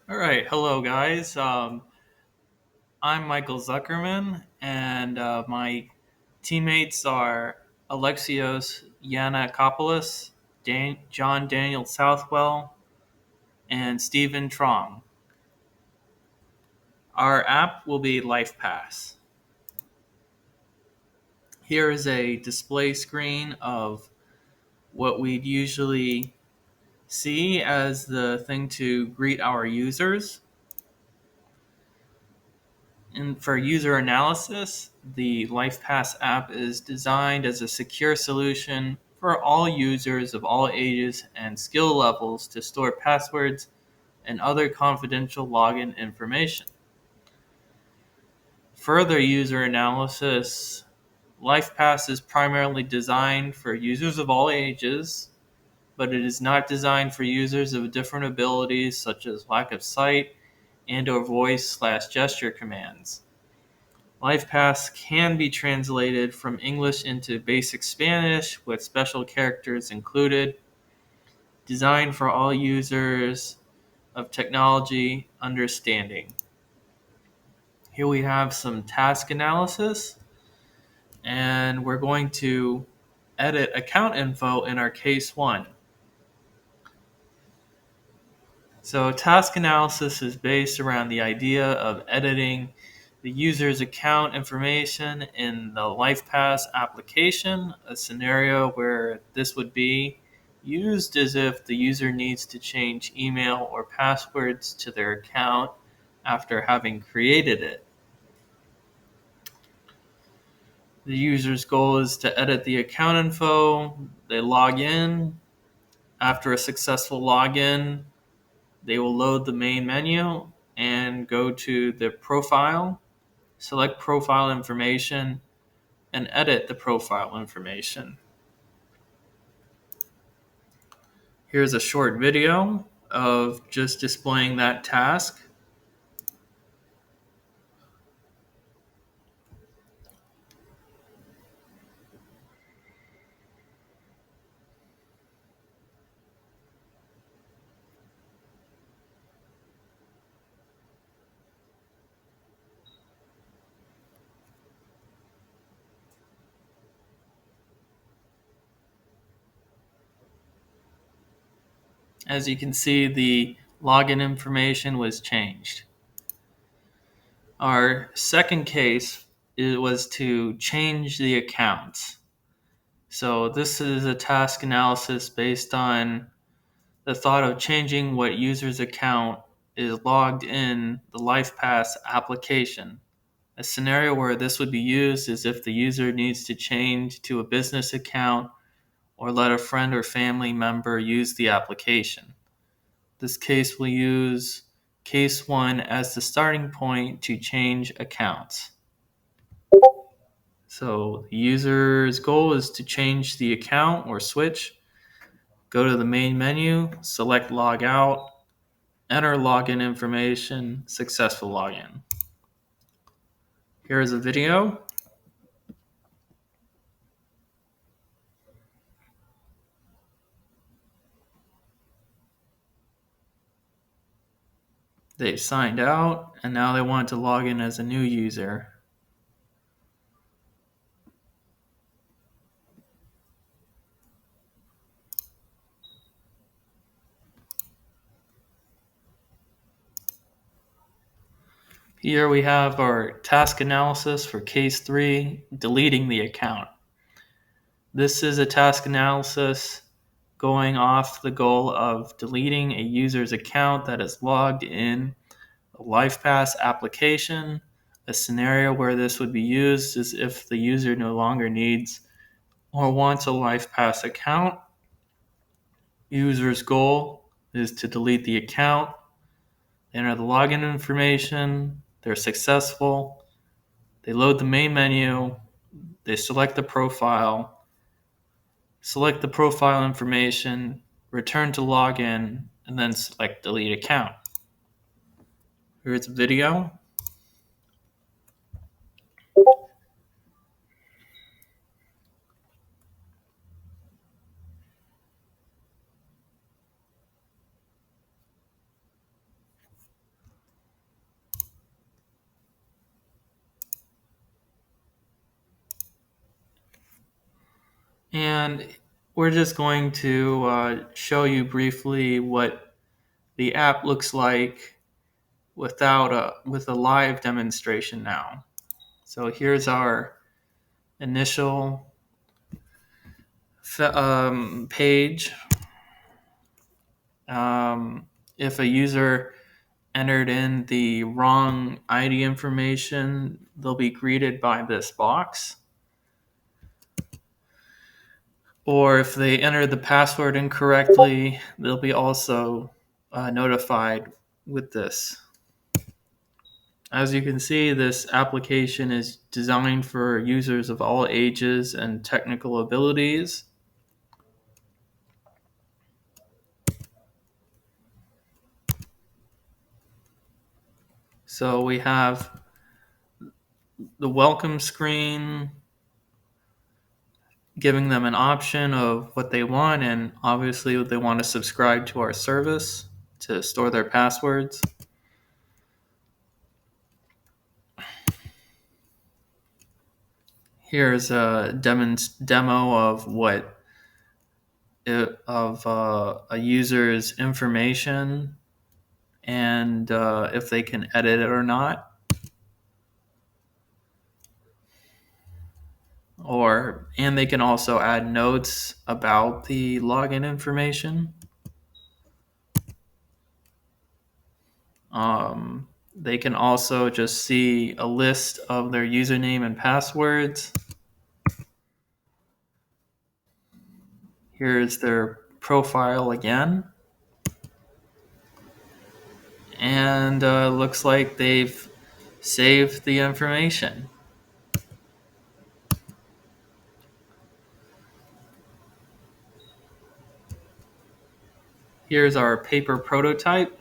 All right, hello guys. I'm Michael Zuckerman, and my teammates are Alexios, Yannakopolous, John Daniel Southwell, and Stephen Truong. Our app will be LifePass. Here is a display screen of what we'd usually see as the thing to greet our users. And for user analysis, the LifePass app is designed as a secure solution for all users of all ages and skill levels to store passwords and other confidential login information. Further user analysis, LifePass is primarily designed for users of all ages, but it is not designed for users of different abilities such as lack of sight and/or voice/gesture commands. LifePass can be translated from English into basic Spanish with special characters included, designed for all users of technology understanding. Here we have some task analysis, and we're going to edit account info in our case one. So task analysis is based around the idea of editing the user's account information in the LifePass application. A scenario where this would be used is if the user needs to change email or passwords to their account after having created it. The user's goal is to edit the account info. They log in. After a successful login, they will load the main menu and go to the profile, select profile information, and edit the profile information. Here's a short video of just displaying that task. As you can see, the login information was changed. Our second case was to change the accounts. So this is a task analysis based on the thought of changing what user's account is logged in the LifePass application. A scenario where this would be used is if the user needs to change to a business account or let a friend or family member use the application. This case will use case 1 as the starting point to change accounts. So the user's goal is to change the account or switch. Go to the main menu, select log out, enter login information, successful login. Here is a video. They've signed out, and now they want to log in as a new user. Here we have our task analysis for case 3, deleting the account. This is a task analysis going off the goal of deleting a user's account that is logged in a LifePass application. A scenario where this would be used is if the user no longer needs or wants a LifePass account. User's goal is to delete the account, enter the login information, they're successful, they load the main menu, they select the profile information, return to login, and then select delete account. Here's a video. And we're just going to show you briefly what the app looks like with a live demonstration now. So here's our initial page. If a user entered in the wrong ID information, they'll be greeted by this box. Or if they enter the password incorrectly, they'll be also notified with this. As you can see, this application is designed for users of all ages and technical abilities. So we have the welcome screen giving them an option of what they want, and obviously they want to subscribe to our service to store their passwords. Here's a demo of a user's information and if they can edit it or not. And they can also add notes about the login information. They can also just see a list of their username and passwords. Here's their profile again. And looks like they've saved the information. Here's our paper prototype.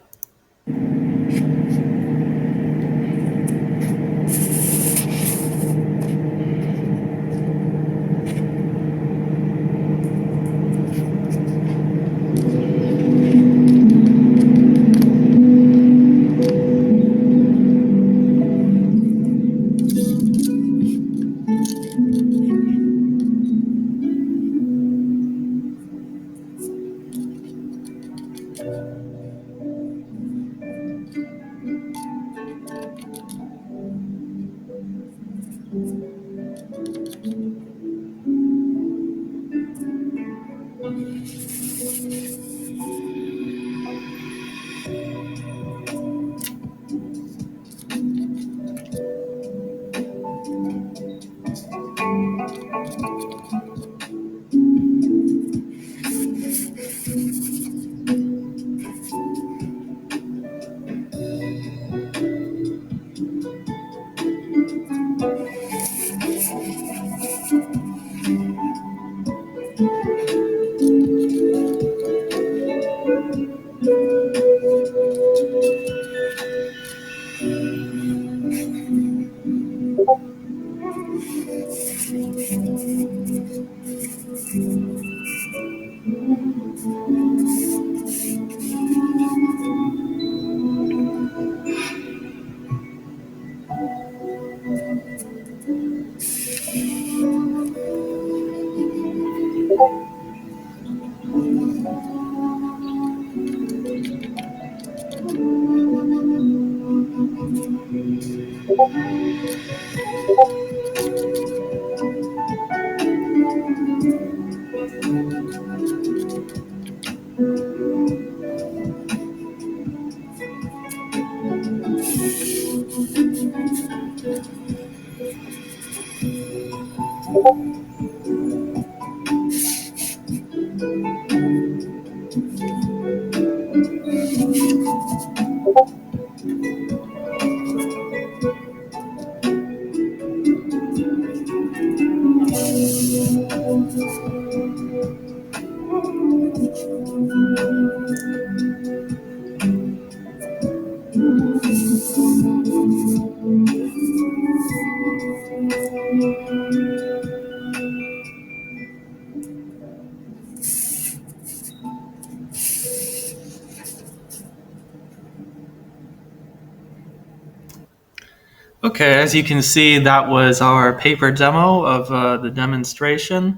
Okay, as you can see, that was our paper demo of the demonstration.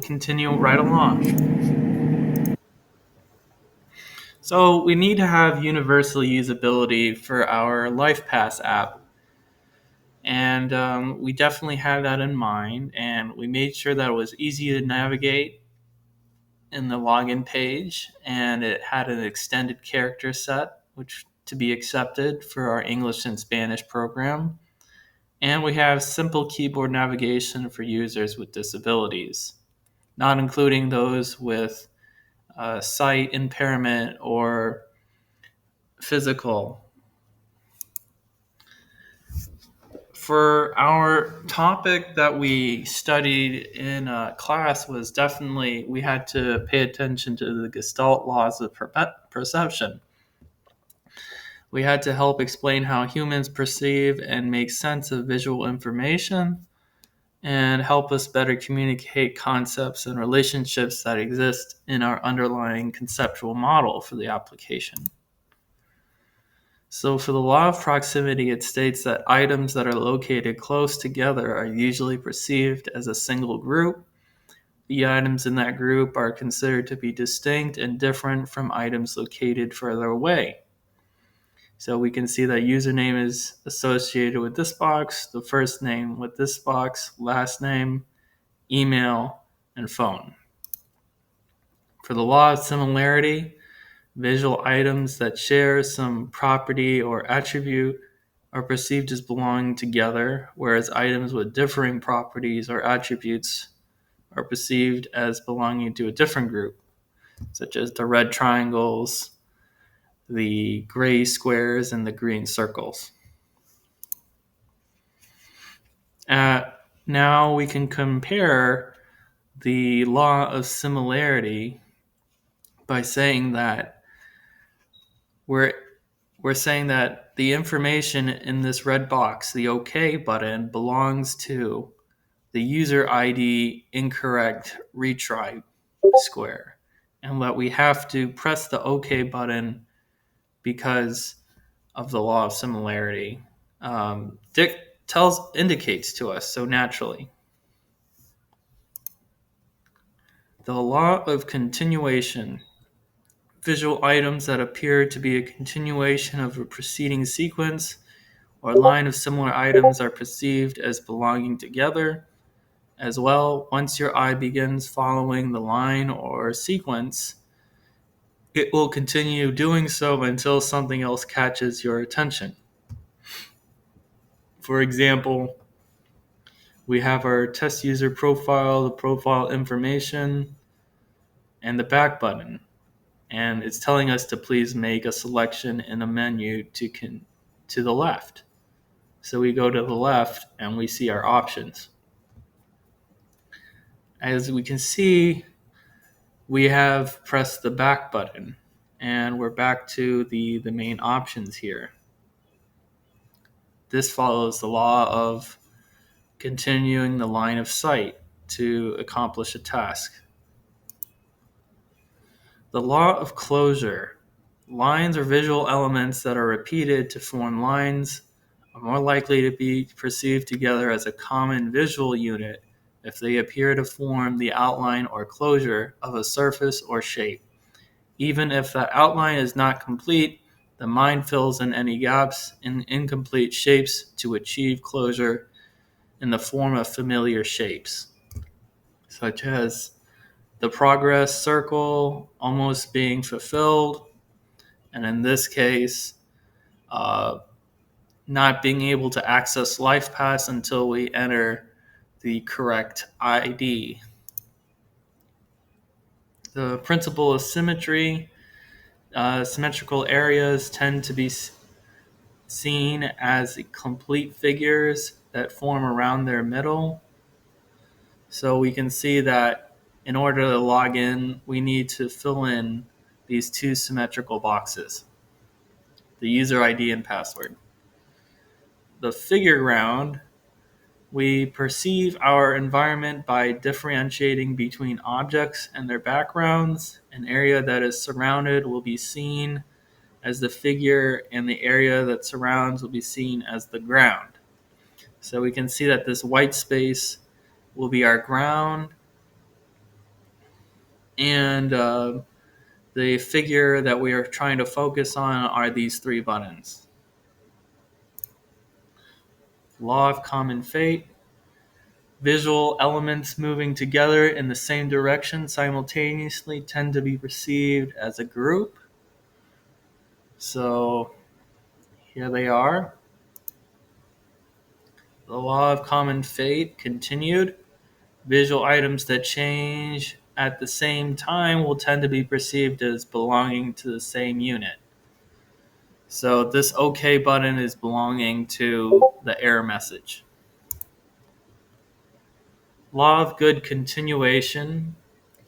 continue right along. So we need to have universal usability for our LifePass app. And we definitely had that in mind. And we made sure that it was easy to navigate in the login page. And it had an extended character set, which to be accepted for our English and Spanish program. And we have simple keyboard navigation for users with disabilities, not including those with sight impairment or physical. For our topic that we studied in class was definitely we had to pay attention to the Gestalt laws of perception. We had to help explain how humans perceive and make sense of visual information and help us better communicate concepts and relationships that exist in our underlying conceptual model for the application. So for the law of proximity, it states that items that are located close together are usually perceived as a single group. The items in that group are considered to be distinct and different from items located further away. So we can see that username is associated with this box, the first name with this box, last name, email, and phone. For the law of similarity, visual items that share some property or attribute are perceived as belonging together, whereas items with differing properties or attributes are perceived as belonging to a different group, such as the red triangles, the gray squares, and the green circles. Now we can compare the law of similarity by saying that we're saying that the information in this red box, the OK button, belongs to the user ID incorrect retry square, and that we have to press the OK button because of the law of similarity. Dick indicates to us so naturally. The law of continuation. Visual items that appear to be a continuation of a preceding sequence or line of similar items are perceived as belonging together. As well, once your eye begins following the line or sequence, it will continue doing so until something else catches your attention. For example, we have our test user profile, the profile information, and the back button. And it's telling us to please make a selection in a menu to the left. So we go to the left and we see our options. As we can see, we have pressed the back button and we're back to the main options here. This follows the law of continuing the line of sight to accomplish a task. The law of closure. Lines or visual elements that are repeated to form lines are more likely to be perceived together as a common visual unit if they appear to form the outline or closure of a surface or shape. Even if that outline is not complete, the mind fills in any gaps in incomplete shapes to achieve closure in the form of familiar shapes, such as the progress circle almost being fulfilled, and in this case, not being able to access LifePass until we enter the correct ID. The principle of symmetry. Symmetrical areas tend to be seen as complete figures that form around their middle. So we can see that in order to log in, we need to fill in these two symmetrical boxes, the user ID and password. The figure ground. We perceive our environment by differentiating between objects and their backgrounds. An area that is surrounded will be seen as the figure, and the area that surrounds will be seen as the ground. So we can see that this white space will be our ground, And the figure that we are trying to focus on are these three buttons. Law of common fate. Visual elements moving together in the same direction simultaneously tend to be perceived as a group. So here they are. The law of common fate continued. Visual items that change at the same time will tend to be perceived as belonging to the same unit. So this OK button is belonging to the error message. Law of good continuation.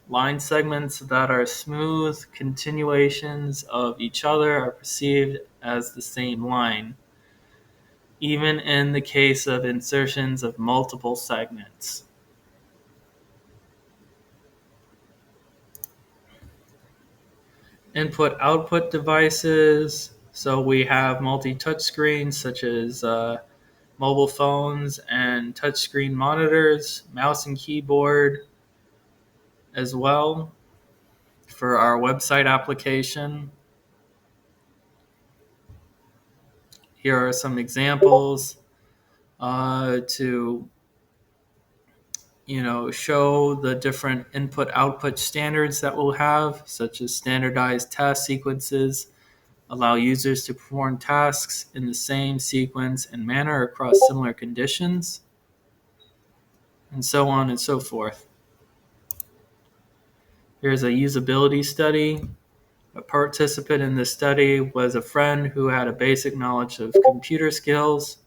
Line segments that are smooth continuations of each other are perceived as the same line, even in the case of insertions of multiple segments. Input-output devices. So we have multi-touch screens such as mobile phones and touchscreen monitors, mouse and keyboard as well for our website application. Here are some examples to show the different input-output standards that we'll have, such as standardized task sequences, allow users to perform tasks in the same sequence and manner across similar conditions, and so on and so forth. Here's a usability study. A participant in this study was a friend who had a basic knowledge of computer skills.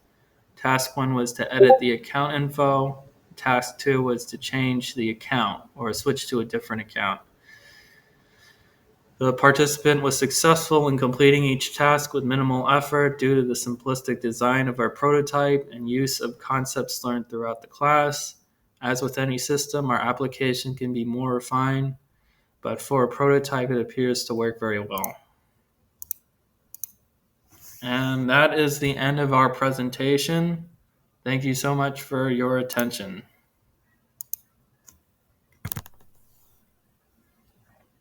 Task 1 was to edit the account info. Task 2 was to change the account or switch to a different account. The participant was successful in completing each task with minimal effort due to the simplistic design of our prototype and use of concepts learned throughout the class. As with any system, our application can be more refined, but for a prototype, it appears to work very well. And that is the end of our presentation. Thank you so much for your attention.